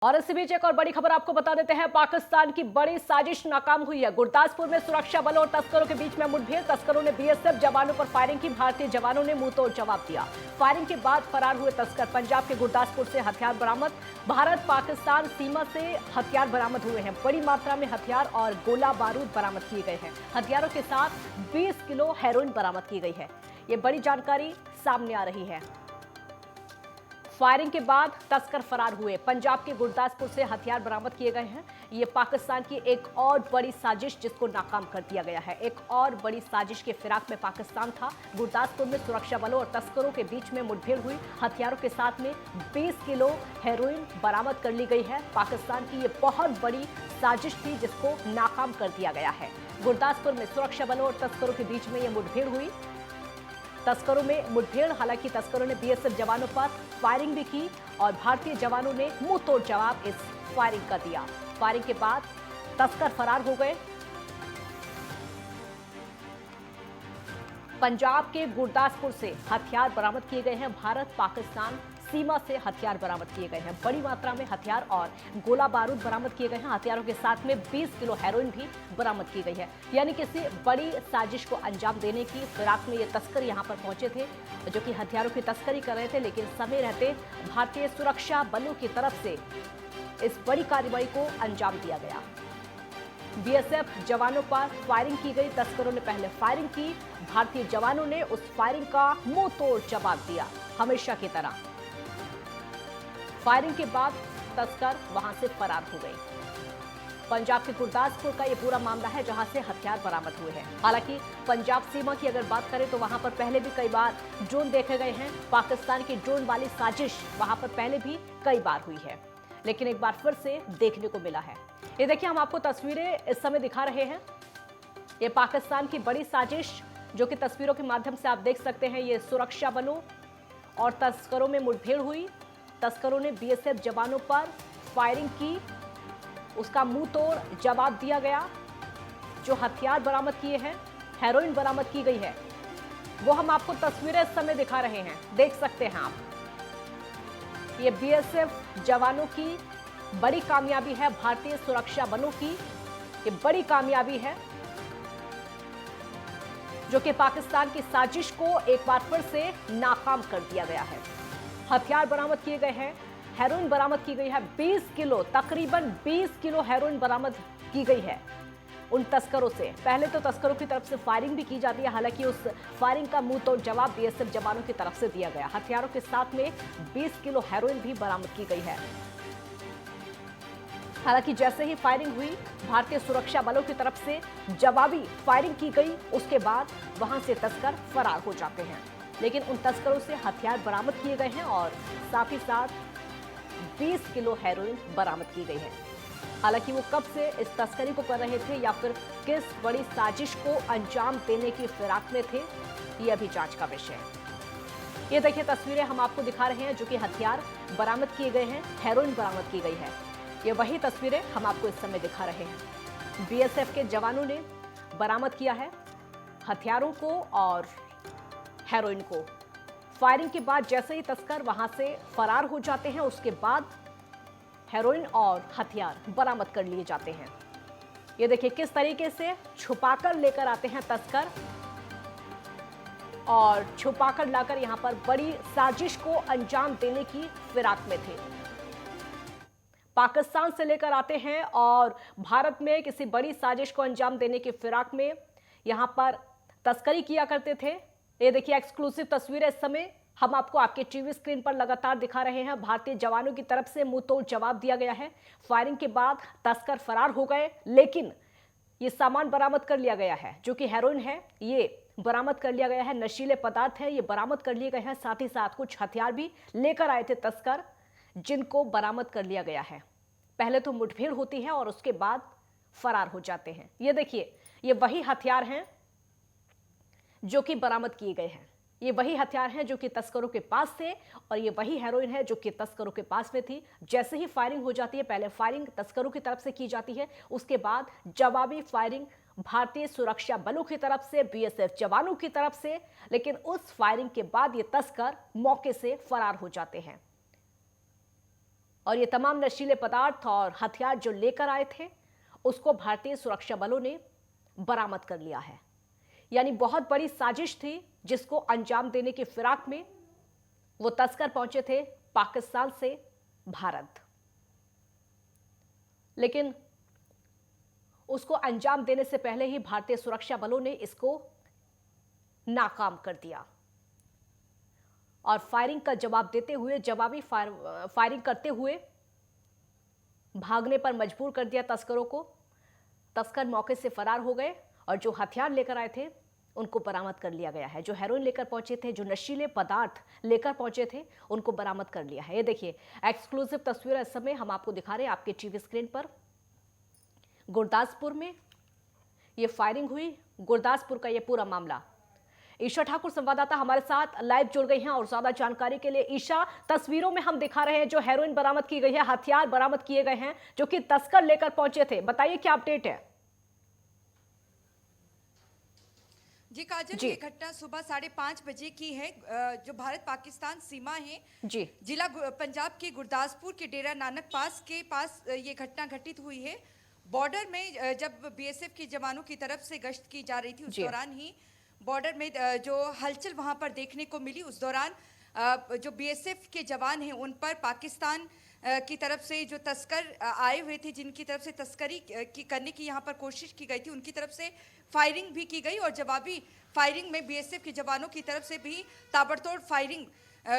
और इसी बीच एक और बड़ी खबर आपको बता देते हैं। पाकिस्तान की बड़ी साजिश नाकाम हुई है। गुरदासपुर में सुरक्षा बलों और तस्करों के बीच में मुठभेड़। तस्करों ने बीएसएफ जवानों पर फायरिंग की। भारतीय जवानों ने मुंहतोड़ जवाब दिया। फायरिंग के बाद फरार हुए तस्कर। पंजाब के गुरदासपुर से हथियार बरामद। भारत पाकिस्तान सीमा से हथियार बरामद हुए हैं। बड़ी मात्रा में हथियार और गोला बारूद बरामद किए गए हैं। हथियारों के साथ 20 किलो हेरोइन बरामद की गई है। ये बड़ी जानकारी सामने आ रही है। फायरिंग के बाद तस्कर फरार हुए। पंजाब के गुरदासपुर से हथियार बरामद किए गए हैं। ये पाकिस्तान की एक और बड़ी साजिश जिसको नाकाम कर दिया गया है। एक और बड़ी साजिश के फिराक में पाकिस्तान था। गुरदासपुर में सुरक्षा बलों और तस्करों के बीच में मुठभेड़ हुई। हथियारों के साथ में 20 किलो हेरोइन बरामद कर ली गई है। पाकिस्तान की ये बहुत बड़ी साजिश थी जिसको नाकाम कर दिया गया है। गुरदासपुर में सुरक्षा बलों और तस्करों के बीच में यह मुठभेड़ हुई। तस्करों में मुठभेड़। हालांकि तस्करों ने बीएसएफ जवानों पर फायरिंग भी की और भारतीय जवानों ने मुंहतोड़ जवाब इस फायरिंग का दिया। फायरिंग के बाद तस्कर फरार हो गए। पंजाब के गुरदासपुर से हथियार बरामद किए गए हैं। भारत पाकिस्तान सीमा से हथियार बरामद किए गए हैं। बड़ी मात्रा में हथियार और गोला बारूद बरामद किए गए हैं। हथियारों के साथ में 20 किलो हेरोइन भी बरामद की गई है। यानी किसी बड़ी साजिश को अंजाम देने की फिराक में ये तस्कर यहां पर पहुंचे थे, जो कि हथियारों की तस्करी कर रहे थे। लेकिन समय रहते भारतीय सुरक्षा बलों की तरफ से इस बड़ी कार्रवाई को अंजाम दिया गया। बीएसएफ जवानों पर फायरिंग की गई। तस्करों ने पहले फायरिंग की। भारतीय जवानों ने उस फायरिंग का मुंहतोड़ जवाब दिया। हमेशा की तरह फायरिंग के बाद तस्कर वहां से फरार हो गए। पंजाब के गुरदासपुर का यह पूरा मामला है जहां से हथियार बरामद हुए हैं। हालांकि पंजाब सीमा की अगर बात करें तो वहां पर पहले भी कई बार ड्रोन देखे गए हैं। पाकिस्तान की ड्रोन वाली साजिश वहां पर पहले भी कई बार हुई है, लेकिन एक बार फिर से देखने को मिला है। ये देखिए, हम आपको तस्वीरें इस समय दिखा रहे हैं। ये पाकिस्तान की बड़ी साजिश जो कि तस्वीरों के माध्यम से आप देख सकते हैं। ये सुरक्षा बलों और तस्करों में मुठभेड़ हुई। तस्करों ने बीएसएफ जवानों पर फायरिंग की, उसका मुंह तोड़ जवाब दिया गया। जो हथियार बरामद किए हैं, हेरोइन बरामद की गई है, वो हम आपको तस्वीरें इस समय दिखा रहे हैं। देख सकते हैं आप। ये बीएसएफ जवानों की बड़ी कामयाबी है। भारतीय सुरक्षा बलों की ये बड़ी कामयाबी है जो कि पाकिस्तान की साजिश को एक बार फिर से नाकाम कर दिया गया है। हथियार बरामद किए गए हैं। हेरोइन बरामद की गई है 20 किलो, तकरीबन 20 किलो हेरोइन बरामद की गई है उन तस्करों से। पहले तो तस्करों की तरफ से फायरिंग भी की जाती है। हालांकि उस फायरिंग का मुंहतोड़ जवाब बीएसएफ जवानों की तरफ से दिया गया। हथियारों के साथ में 20 किलो हेरोइन भी बरामद की गई है। हालांकि जैसे ही फायरिंग हुई, भारतीय सुरक्षा बलों की तरफ से जवाबी फायरिंग की गई। उसके बाद वहां से तस्कर फरार हो जाते हैं। लेकिन उन तस्करों से हथियार बरामद किए गए हैं और साथ ही साथ 20 किलो हेरोइन बरामद की गई है। हालांकि वो कब से इस तस्करी को कर रहे थे या फिर किस बड़ी साजिश को अंजाम देने की फिराक में थे, ये अभी जांच का विषय है। ये देखिए, तस्वीरें हम आपको दिखा रहे हैं जो कि हथियार बरामद किए गए हैं, हेरोइन बरामद की गई है। ये वही तस्वीरें हम आपको इस समय दिखा रहे हैं। बीएसएफ के जवानों ने बरामद किया है हथियारों को और हेरोइन को। फायरिंग के बाद जैसे ही तस्कर वहां से फरार हो जाते हैं, उसके बाद हेरोइन और हथियार बरामद कर लिए जाते हैं। ये देखिए किस तरीके से छुपाकर लेकर आते हैं तस्कर और छुपाकर लाकर यहां पर बड़ी साजिश को अंजाम देने की फिराक में थे। पाकिस्तान से लेकर आते हैं और भारत में किसी बड़ी साजिश को अंजाम देने की फिराक में यहां पर तस्करी किया करते थे। ये देखिए एक्सक्लूसिव तस्वीरें इस समय हम आपको आपके टीवी स्क्रीन पर लगातार दिखा रहे हैं। भारतीय जवानों की तरफ से मुंहतोड़ जवाब दिया गया है। फायरिंग के बाद तस्कर फरार हो गए, लेकिन ये सामान बरामद कर लिया गया है जो कि हेरोइन है। ये बरामद कर लिया गया है, नशीले पदार्थ है, ये बरामद कर लिए गए हैं। साथ ही साथ कुछ हथियार भी लेकर आए थे तस्कर, जिनको बरामद कर लिया गया है। पहले तो मुठभेड़ होती है और उसके बाद फरार हो जाते हैं। ये देखिए, ये वही हथियार हैं जो कि बरामद किए गए हैं। ये वही हथियार हैं जो कि तस्करों के पास थे और ये वही हेरोइन है जो कि तस्करों के पास में थी। जैसे ही फायरिंग हो जाती है, पहले फायरिंग तस्करों की तरफ से की जाती है, उसके बाद जवाबी फायरिंग भारतीय सुरक्षा बलों की तरफ से, बीएसएफ जवानों की तरफ से। लेकिन उस फायरिंग के बाद ये तस्कर मौके से फरार हो जाते हैं और ये तमाम नशीले पदार्थ और हथियार जो लेकर आए थे उसको भारतीय सुरक्षा बलों ने बरामद कर लिया है। यानी बहुत बड़ी साजिश थी जिसको अंजाम देने की फिराक में वो तस्कर पहुंचे थे पाकिस्तान से भारत, लेकिन उसको अंजाम देने से पहले ही भारतीय सुरक्षा बलों ने इसको नाकाम कर दिया और फायरिंग का जवाब देते हुए, जवाबी फायरिंग करते हुए भागने पर मजबूर कर दिया तस्करों को। तस्कर मौके से फरार हो गए और जो हथियार लेकर आए थे उनको बरामद कर लिया गया है। जो हेरोइन लेकर पहुंचे थे, जो नशीले पदार्थ लेकर पहुंचे थे, उनको बरामद कर लिया है। ये देखिए एक्सक्लूसिव तस्वीर इस समय हम आपको दिखा रहे हैं आपके टीवी स्क्रीन पर। गुरदासपुर में ये फायरिंग हुई, गुरदासपुर का ये पूरा मामला। ईशा ठाकुर संवाददाता हमारे साथ लाइव जुड़ गई हैं और ज्यादा जानकारी के लिए। ईशा, तस्वीरों में हम दिखा रहे हैं जो हेरोइन बरामद की गई है, हथियार बरामद किए गए हैं जो कि तस्कर लेकर पहुंचे थे, बताइए क्या अपडेट है। जी काजल, ये घटना सुबह 5:30 बजे की है। जो भारत पाकिस्तान सीमा है जी, जिला पंजाब के गुरदासपुर के डेरा नानक पास के पास ये घटना घटित हुई है। बॉर्डर में जब बीएसएफ के जवानों की तरफ से गश्त की जा रही थी उस दौरान ही बॉर्डर में जो हलचल वहां पर देखने को मिली, उस दौरान जो बीएसएफ के जवान हैं उन पर पाकिस्तान की तरफ से जो तस्कर आए हुए थे, जिनकी तरफ से तस्करी करने की यहाँ पर कोशिश की गई थी, उनकी तरफ से फायरिंग भी की गई और जवाबी फायरिंग में बीएसएफ के जवानों की तरफ से भी ताबड़तोड़ फायरिंग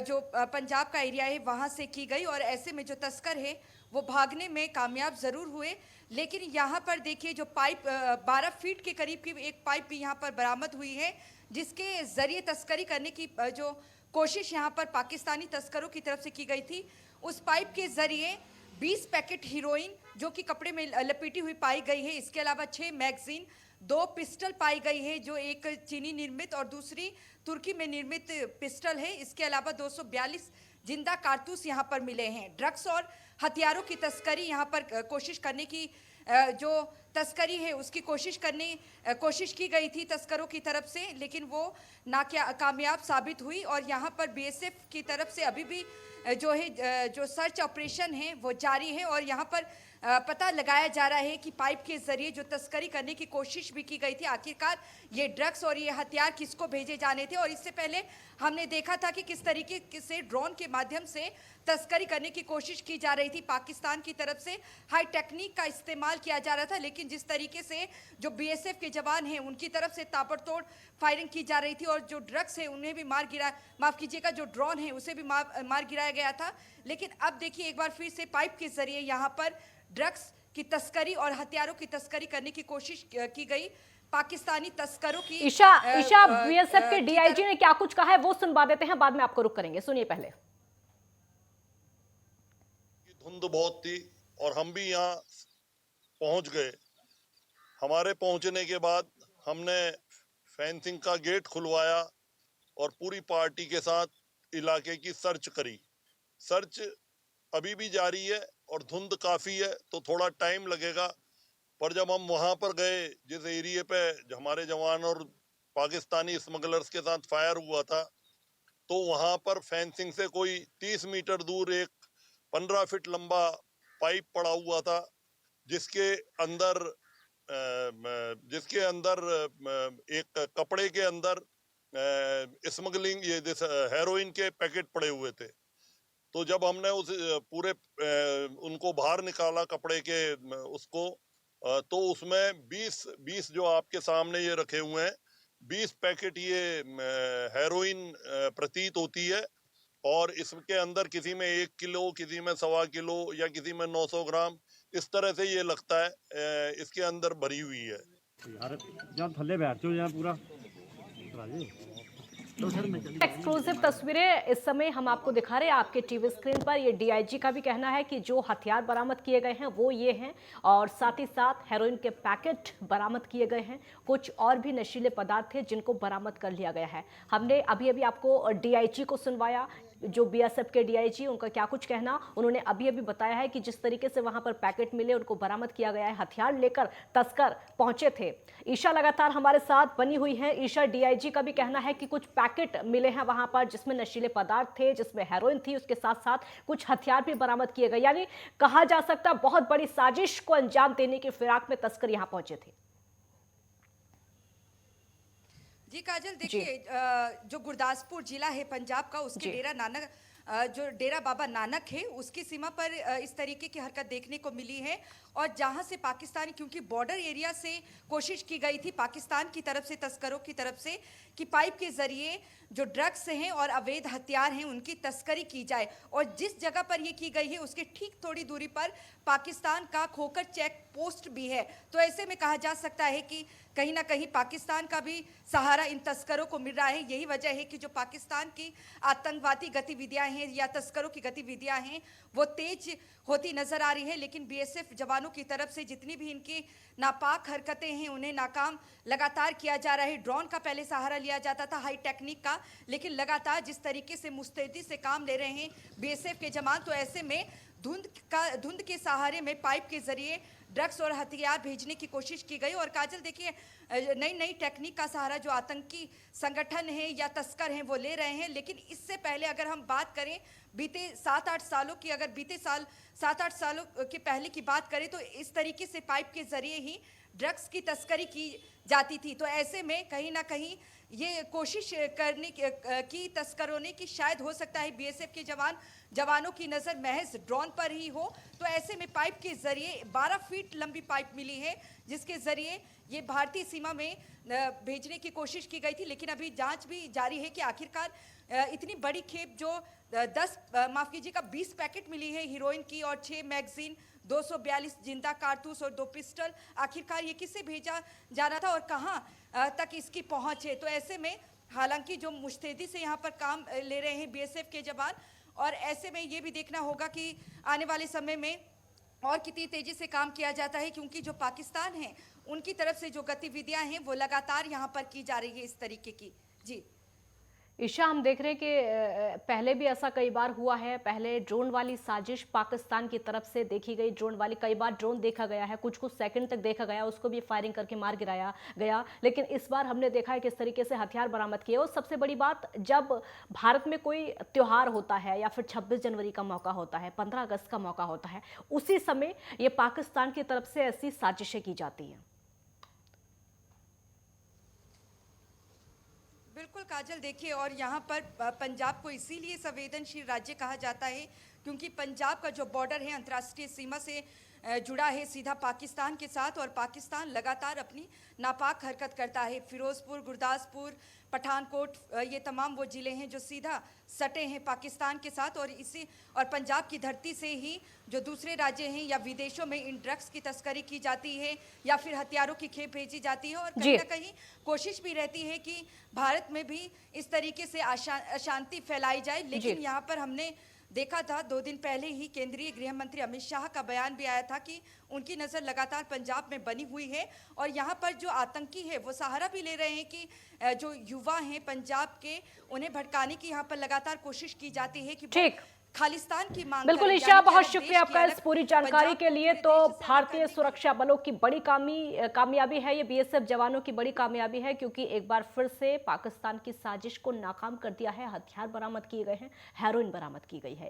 जो पंजाब का एरिया है वहाँ से की गई। और ऐसे में जो तस्कर है वो भागने में कामयाब ज़रूर हुए, लेकिन यहाँ पर देखिए जो पाइप 12 फीट के करीब की एक पाइप भी यहाँ पर बरामद हुई है, जिसके ज़रिए तस्करी करने की जो कोशिश यहाँ पर पाकिस्तानी तस्करों की तरफ से की गई थी। उस पाइप के ज़रिए 20 पैकेट हीरोइन जो कि कपड़े में लपेटी हुई पाई गई है। इसके अलावा 6 मैगजीन, 2 पिस्टल पाई गई है, जो एक चीनी निर्मित और दूसरी तुर्की में निर्मित पिस्टल है। इसके अलावा 242 जिंदा कारतूस यहाँ पर मिले हैं। ड्रग्स और हथियारों की तस्करी यहाँ पर कोशिश करने की जो तस्करी है उसकी कोशिश की गई थी तस्करों की तरफ से, लेकिन वो कामयाब साबित हुई। और यहाँ पर बीएसएफ की तरफ से अभी भी जो सर्च ऑपरेशन है वो जारी है और यहाँ पर पता लगाया जा रहा है कि पाइप के जरिए जो तस्करी करने की कोशिश भी की गई थी, आखिरकार ये ड्रग्स और ये हथियार किसको भेजे जाने थे। और इससे पहले हमने देखा था कि किस तरीके से ड्रोन के माध्यम से तस्करी करने की कोशिश की जा रही थी। पाकिस्तान की तरफ से हाई टेक्निक का इस्तेमाल किया जा रहा था, लेकिन जिस तरीके से जो बीएसएफ के जवान हैं उनकी तरफ से ताबड़तोड़ फायरिंग की जा रही थी और जो ड्रग्स है उन्हें भी माफ कीजिएगा, जो ड्रोन है उसे भी मार गिराया गया था। लेकिन अब देखिए एक बार फिर से पाइप के जरिए यहाँ पर ड्रग्स की तस्करी और हथियारों की तस्करी करने की कोशिश की गई पाकिस्तानी तस्करों की। ईशा, बीएसएफ के डीआईजी ने क्या कुछ कहा है वो सुनवा देते हैं, बाद में आपको रुक करेंगे, सुनिए पहले। धुंध बहुत थी और हम भी यहाँ पहुंच गए। हमारे पहुंचने के बाद हमने फेंसिंग का गेट खुलवाया और पूरी पार्टी के साथ इलाके की सर्च करी। सर्च अभी भी जारी है और धुंध काफी है तो थोड़ा टाइम लगेगा, पर जब हम वहां पर गए जिस एरिया पे हमारे जवान और पाकिस्तानी स्मगलर्स के साथ फायर हुआ था, तो वहां पर फेंसिंग से कोई 30 मीटर दूर एक 15 फीट लंबा पाइप पड़ा हुआ था, जिसके अंदर एक कपड़े के अंदर स्मगलिंग हेरोइन के पैकेट पड़े हुए थे। तो जब हमने उस पूरे उनको बाहर निकाला कपड़े के उसको, तो उसमें 20 जो आपके सामने ये रखे हुए हैं 20 पैकेट ये हेरोइन प्रतीत होती है। और इसके अंदर किसी में 1 किलो, किसी में 1.25 किलो या किसी में 900 ग्राम, इस तरह से ये लगता है इसके अंदर भरी हुई है। थल्ले बैठ जाओ यहाँ पूरा। एक्सक्लूसिव तस्वीरें इस समय हम आपको दिखा रहे हैं आपके टीवी स्क्रीन पर। ये डीआईजी का भी कहना है कि जो हथियार बरामद किए गए हैं वो ये हैं और साथ ही साथ हेरोइन के पैकेट बरामद किए गए हैं। कुछ और भी नशीले पदार्थ थे जिनको बरामद कर लिया गया है। हमने अभी अभी आपको डीआईजी को सुनवाया, जो बीएसएफ के डीआईजी, उनका क्या कुछ कहना। उन्होंने अभी अभी बताया है कि जिस तरीके से वहां पर पैकेट मिले, उनको बरामद किया गया है, हथियार लेकर तस्कर पहुंचे थे। ईशा लगातार हमारे साथ बनी हुई है। ईशा, डीआईजी का भी कहना है कि कुछ पैकेट मिले हैं वहां पर जिसमें नशीले पदार्थ थे, जिसमें हेरोइन थी, उसके साथ साथ कुछ हथियार भी बरामद किए गए। यानी कहा जा सकता है बहुत बड़ी साजिश को अंजाम देने की फिराक में तस्कर यहां पहुंचे थे। जी काजल, देखिए जो गुरदासपुर जिला है पंजाब का, उसके डेरा नानक जो डेरा बाबा नानक है, उसकी सीमा पर इस तरीके की हरकत देखने को मिली है। और जहां से पाकिस्तान, क्योंकि बॉर्डर एरिया से कोशिश की गई थी पाकिस्तान की तरफ से, तस्करों की तरफ से, कि पाइप के जरिए जो ड्रग्स हैं और अवैध हथियार हैं उनकी तस्करी की जाए। और जिस जगह पर ये की गई है उसके ठीक थोड़ी दूरी पर पाकिस्तान का खोखर चेक पोस्ट भी है। तो ऐसे में कहा जा सकता है कि कहीं ना कहीं पाकिस्तान का भी सहारा इन तस्करों को मिल रहा है। यही वजह है कि जो पाकिस्तान की आतंकवादी गतिविधियां हैं या तस्करों की गतिविधियां हैं वो तेज होती नजर आ रही है। लेकिन बीएसएफ जवानों की तरफ से जितनी भी इनकी नापाक हरकतें हैं उन्हें नाकाम लगातार किया जा रहा है। ड्रोन का पहले सहारा लिया जाता था, हाई टेक्निक का, लेकिन लगातार जिस तरीके से मुस्तैदी से काम ले रहे हैं बीएसएफ के जवान, तो ऐसे में धुंध के सहारे में पाइप के जरिए ड्रग्स और हथियार भेजने की कोशिश की गई। और काजल देखिए, नई नई टेक्निक का सहारा जो आतंकी संगठन है या तस्कर हैं वो ले रहे हैं। लेकिन इससे पहले अगर हम बात करें बीते 7-8 सालों की, अगर बीते साल 7-8 सालों के पहले की बात करें तो इस तरीके से पाइप के जरिए ही ड्रग्स की तस्करी की जाती थी। तो ऐसे में कहीं ना कहीं ये कोशिश करने की तस्करों ने कि शायद हो सकता है बीएसएफ के जवानों की नज़र महज ड्रोन पर ही हो। तो ऐसे में पाइप के जरिए 12 फीट लंबी पाइप मिली है जिसके जरिए ये भारतीय सीमा में भेजने की कोशिश की गई थी। लेकिन अभी जांच भी जारी है कि आखिरकार इतनी बड़ी खेप जो 20 पैकेट मिली है हीरोइन की और 6 मैगजीन, 242 जिंदा कारतूस और 2 पिस्टल, आखिरकार ये किसे भेजा जा रहा था और कहां तक इसकी पहुंच है। तो ऐसे में हालांकि जो मुस्तैदी से यहाँ पर काम ले रहे हैं बीएसएफ के जवान, और ऐसे में ये भी देखना होगा कि आने वाले समय में और कितनी तेजी से काम किया जाता है, क्योंकि जो पाकिस्तान है उनकी तरफ से जो गतिविधियां हैं वो लगातार यहाँ पर की जा रही है इस तरीके की। जी ईशा, हम देख रहे हैं कि पहले भी ऐसा कई बार हुआ है। पहले ड्रोन वाली साजिश पाकिस्तान की तरफ से देखी गई, ड्रोन वाली, कई बार ड्रोन देखा गया है, कुछ सेकंड तक देखा गया, उसको भी फायरिंग करके मार गिराया गया। लेकिन इस बार हमने देखा है किस तरीके से हथियार बरामद किए। और सबसे बड़ी बात, जब भारत में कोई त्यौहार होता है या फिर 26 जनवरी का मौका होता है, 15 अगस्त का मौका होता है, उसी समय ये पाकिस्तान की तरफ से ऐसी साजिशें की जाती हैं। बिल्कुल काजल, देखिए, और यहाँ पर पंजाब को इसीलिए संवेदनशील राज्य कहा जाता है क्योंकि पंजाब का जो बॉर्डर है अंतर्राष्ट्रीय सीमा से जुड़ा है सीधा पाकिस्तान के साथ, और पाकिस्तान लगातार अपनी नापाक हरकत करता है। फिरोजपुर, गुरदासपुर, पठानकोट, ये तमाम वो ज़िले हैं जो सीधा सटे हैं पाकिस्तान के साथ, और पंजाब की धरती से ही जो दूसरे राज्य हैं या विदेशों में इन ड्रग्स की तस्करी की जाती है या फिर हथियारों की खेप भेजी जाती है। और कहीं ना कहीं कोशिश भी रहती है कि भारत में भी इस तरीके से अशांति फैलाई जाए। लेकिन यहाँ पर हमने देखा था 2 दिन पहले ही केंद्रीय गृह मंत्री अमित शाह का बयान भी आया था कि उनकी नज़र लगातार पंजाब में बनी हुई है, और यहाँ पर जो आतंकी है वो सहारा भी ले रहे हैं कि जो युवा हैं पंजाब के, उन्हें भड़काने की यहाँ पर लगातार कोशिश की जाती है कि खालिस्तान की मांग। बिल्कुल ईशा, बहुत शुक्रिया आपका इस पूरी जानकारी के लिए। तो भारतीय सुरक्षा बलों की बड़ी कामयाबी है, ये बीएसएफ जवानों की बड़ी कामयाबी है, क्योंकि एक बार फिर से पाकिस्तान की साजिश को नाकाम कर दिया है। हथियार बरामद किए गए हैं, हेरोइन बरामद की गई है।